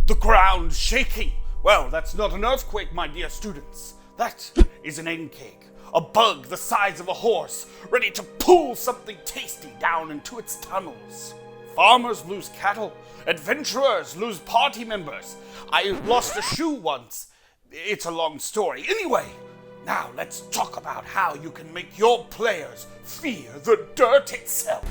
The ground shaking. Well, that's not an earthquake, my dear students. That is an Ankheg, a bug the size of a horse, ready to pull something tasty down into its tunnels. Farmers lose cattle. Adventurers lose party members. I lost a shoe once. It's a long story. Anyway, now let's talk about how you can make your players fear the dirt itself.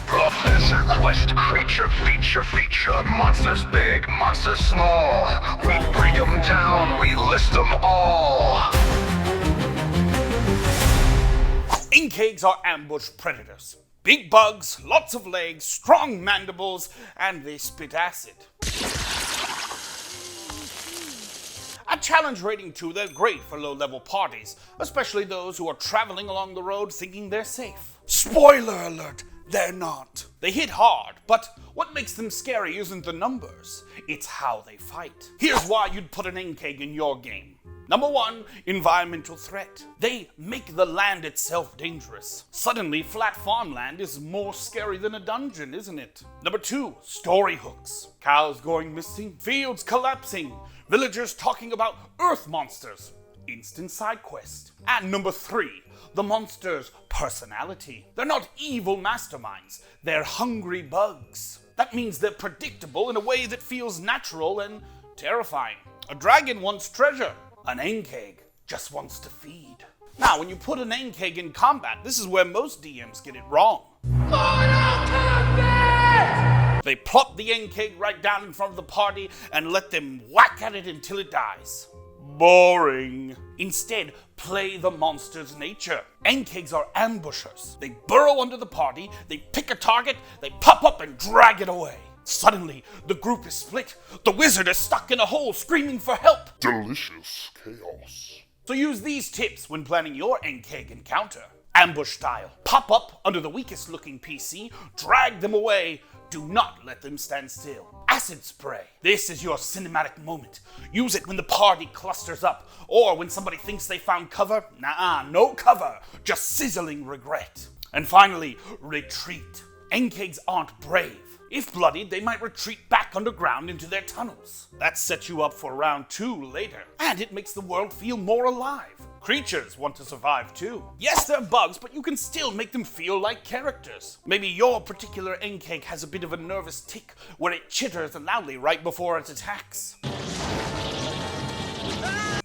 Professor Quest, creature, feature, monsters big, monsters small. We bring them down, we list them all. Ankhegs are ambush predators. Big bugs, lots of legs, strong mandibles, and they spit acid. At challenge rating 2, they're great for low-level parties, especially those who are traveling along the road thinking they're safe. Spoiler alert, they're not. They hit hard, but what makes them scary isn't the numbers, it's how they fight. Here's why you'd put an Ankheg in your game. Number 1, environmental threat. They make the land itself dangerous. Suddenly, flat farmland is more scary than a dungeon, isn't it? Number 2, story hooks. Cows going missing, fields collapsing, villagers talking about earth monsters. Instant side quest. And number 3, the monster's personality. They're not evil masterminds, they're hungry bugs. That means they're predictable in a way that feels natural and terrifying. A dragon wants treasure. An Ankheg just wants to feed. Now, when you put an Ankheg in combat, this is where most DMs get it wrong. Final combat! They plop the Ankheg right down in front of the party and let them whack at it until it dies. Boring. Instead, play the monster's nature. Ankhegs are ambushers. They burrow under the party, they pick a target, they pop up and drag it away. Suddenly, the group is split. The wizard is stuck in a hole screaming for help. Delicious chaos. So use these tips when planning your Ankheg encounter. Ambush style. Pop up under the weakest looking PC, drag them away. Do not let them stand still. Acid spray. This is your cinematic moment. Use it when the party clusters up, or when somebody thinks they found cover. Nah, no cover. Just sizzling regret. And finally, retreat. Ankhegs aren't brave. If bloodied, they might retreat back underground into their tunnels. That sets you up for round 2 later, and it makes the world feel more alive. Creatures want to survive too. Yes, they're bugs, but you can still make them feel like characters. Maybe your particular Ankheg has a bit of a nervous tick where it chitters loudly right before it attacks.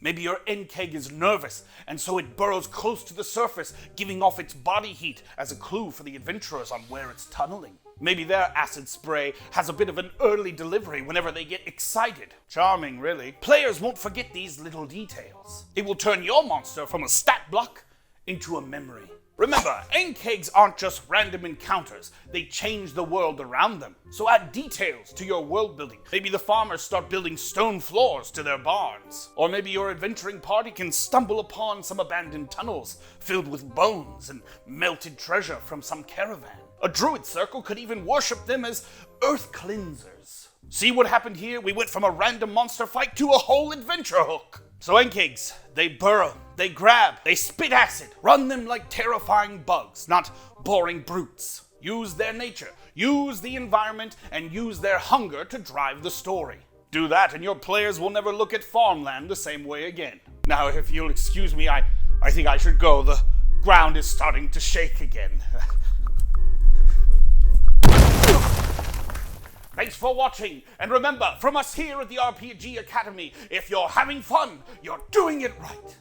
Maybe your Ankheg is nervous, and so it burrows close to the surface, giving off its body heat as a clue for the adventurers on where it's tunneling. Maybe their acid spray has a bit of an early delivery whenever they get excited. Charming, really. Players won't forget these little details. It will turn your monster from a stat block into a memory. Remember, Ankhegs aren't just random encounters, they change the world around them. So add details to your world building. Maybe the farmers start building stone floors to their barns. Or maybe your adventuring party can stumble upon some abandoned tunnels filled with bones and melted treasure from some caravan. A druid circle could even worship them as earth cleansers. See what happened here? We went from a random monster fight to a whole adventure hook. So Ankhegs, they burrow, they grab, they spit acid. Run them like terrifying bugs, not boring brutes. Use their nature, use the environment, and use their hunger to drive the story. Do that and your players will never look at farmland the same way again. Now, if you'll excuse me, I think I should go. The ground is starting to shake again. Thanks for watching, and remember, from us here at the RPG Academy, if you're having fun, you're doing it right.